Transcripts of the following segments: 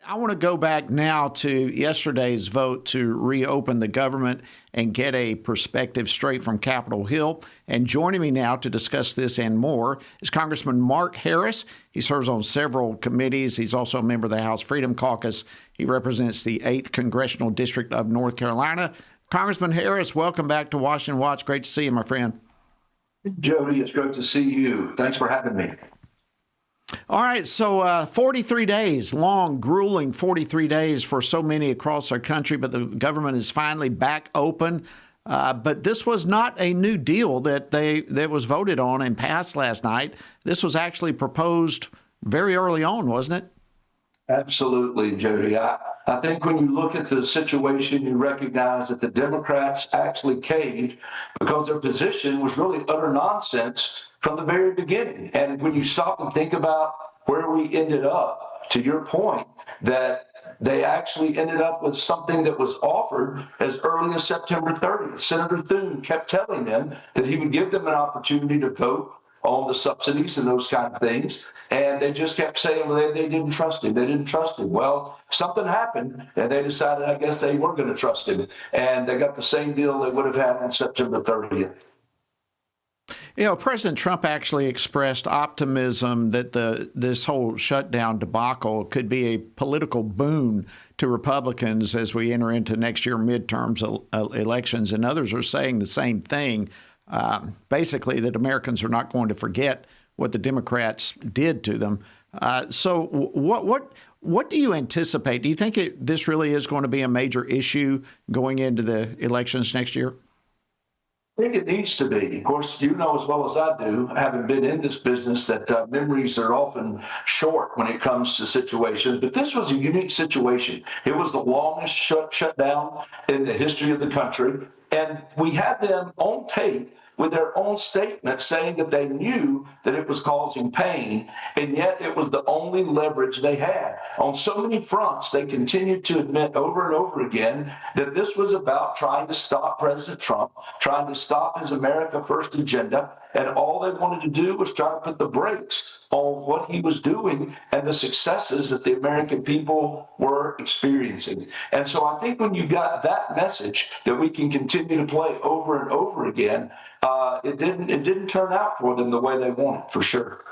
I want to go back now to yesterday's vote to reopen the government and get a perspective straight from Capitol Hill. And joining me now to discuss this and more is Congressman Mark Harris. He serves on several committees. He's also a member of the House Freedom Caucus. He represents the 8th Congressional District of North Carolina. Congressman Harris, welcome back to Washington Watch. Great to see you, my friend. Jody, it's great to see you. Thanks for having me. All right, so 43 days, long, grueling 43 days for so many across our country, but the government is finally back open. But this was not a new deal that was voted on and passed last night. This was actually proposed very early on, wasn't it? Absolutely, Jody. I think when you look at the situation, you recognize that the Democrats actually caved because their position was really utter nonsense from the very beginning. And when you stop and think about where we ended up, to your point, that they actually ended up with something that was offered as early as September 30th. Senator Thune kept telling them that he would give them an opportunity to vote on the subsidies and those kind of things. And they just kept saying, well, they didn't trust him. They didn't trust him. Well, something happened, and they decided, I guess, they were going to trust him. And they got the same deal they would have had on September 30th. You know, President Trump actually expressed optimism that this whole shutdown debacle could be a political boon to Republicans as we enter into next year midterms elections, and others are saying the same thing. Basically, that Americans are not going to forget what the Democrats did to them. So, what do you anticipate? Do you think this really is going to be a major issue going into the elections next year? I think it needs to be. Of course, you know as well as I do, having been in this business, that memories are often short when it comes to situations. But this was a unique situation. It was the longest shutdown in the history of the country. And we had them on tape with their own statement saying that they knew that it was causing pain, and yet it was the only leverage they had. On so many fronts, they continued to admit over and over again that this was about trying to stop President Trump, trying to stop his America First agenda, and all they wanted to do was try to put the brakes on what he was doing and the successes that the American people were experiencing. And so I think when you got that message that we can continue to play over and over again, it didn't turn out for them the way they wanted, for sure.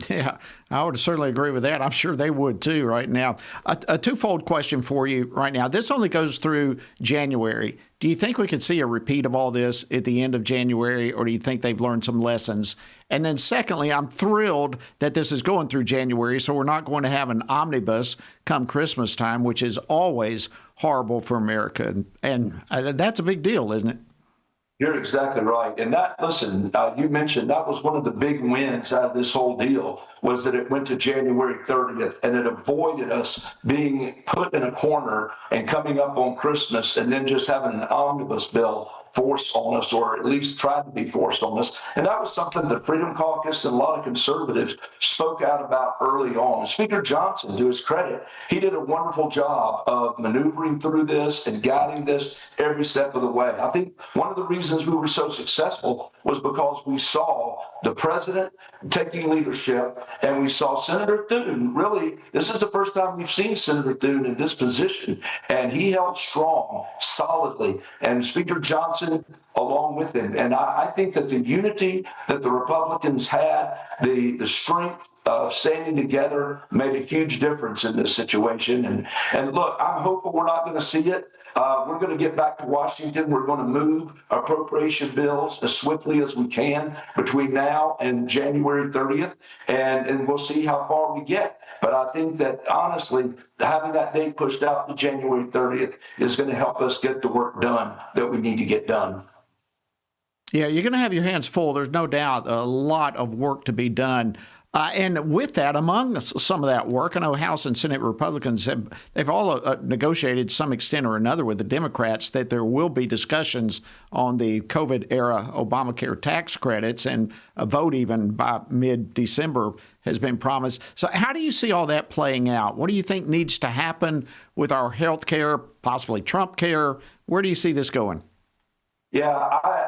Yeah, I would certainly agree with that. I'm sure they would too right now. A twofold question for you right now. This only goes through January. Do you think we could see a repeat of all this at the end of January, or do you think they've learned some lessons? And then secondly, I'm thrilled that this is going through January, so we're not going to have an omnibus come Christmas time, which is always horrible for America. And that's a big deal, isn't it? You're exactly right. And that, listen, you mentioned that was one of the big wins out of this whole deal, was that it went to January 30th, and it avoided us being put in a corner and coming up on Christmas and then just having an omnibus bill forced on us, or at least tried to be forced on us. And that was something the Freedom Caucus and a lot of conservatives spoke out about early on. Speaker Johnson, to his credit, he did a wonderful job of maneuvering through this and guiding this every step of the way. I think one of the reasons we were so successful was because we saw the president taking leadership, and we saw Senator Thune. Really, this is the first time we've seen Senator Thune in this position, and he held strong, solidly, and Speaker Johnson along with him. And I think that the unity that the Republicans had, the strength of standing together, made a huge difference in this situation. And look, I'm hopeful we're not going to see it. We're going to get back to Washington. We're going to move appropriation bills as swiftly as we can between now and January 30th, and we'll see how far we get. But I think that, honestly, having that date pushed out to January 30th is going to help us get the work done that we need to get done. Yeah, you're going to have your hands full. There's no doubt a lot of work to be done. And with that, among some of that work, I know House and Senate Republicans they've all negotiated some extent or another with the Democrats that there will be discussions on the COVID-era Obamacare tax credits, and a vote even by mid-December has been promised. So how do you see all that playing out? What do you think needs to happen with our health care, possibly Trump care? Where do you see this going? Yeah,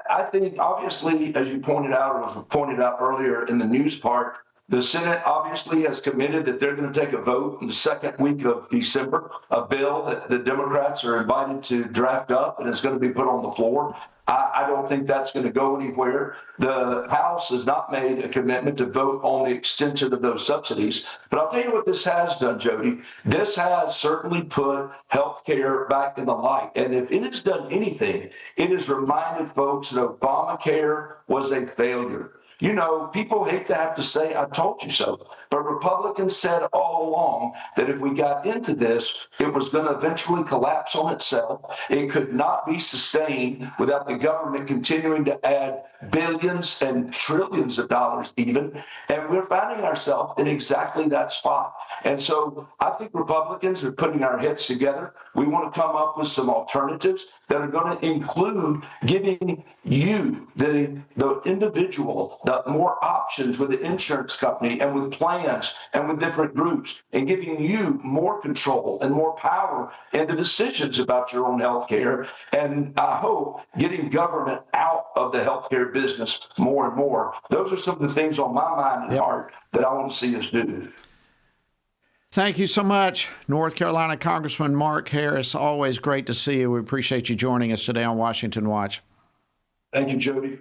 I think, obviously, as you pointed out, or was pointed out earlier in the news part, The Senate obviously has committed that they're going to take a vote in the second week of December, a bill that the Democrats are invited to draft up, and it's going to be put on the floor. I don't think that's going to go anywhere. The House has not made a commitment to vote on the extension of those subsidies. But I'll tell you what this has done, Jody. This has certainly put health care back in the light. And if it has done anything, it has reminded folks that Obamacare was a failure. You know, people hate to have to say, I told you so. But Republicans said all along that if we got into this, it was going to eventually collapse on itself. It could not be sustained without the government continuing to add billions and trillions of dollars even. And we're finding ourselves in exactly that spot. And so I think Republicans are putting our heads together. We want to come up with some alternatives that are going to include giving you, the individual, the more options with the insurance company and with plans and with different groups, and giving you more control and more power in the decisions about your own health care. And I hope getting government out of the healthcare business more and more. Those are some of the things on my mind and heart that I want to see us do. Thank you so much, North Carolina Congressman Mark Harris. Always great to see you. We appreciate you joining us today on Washington Watch. Thank you, Jody.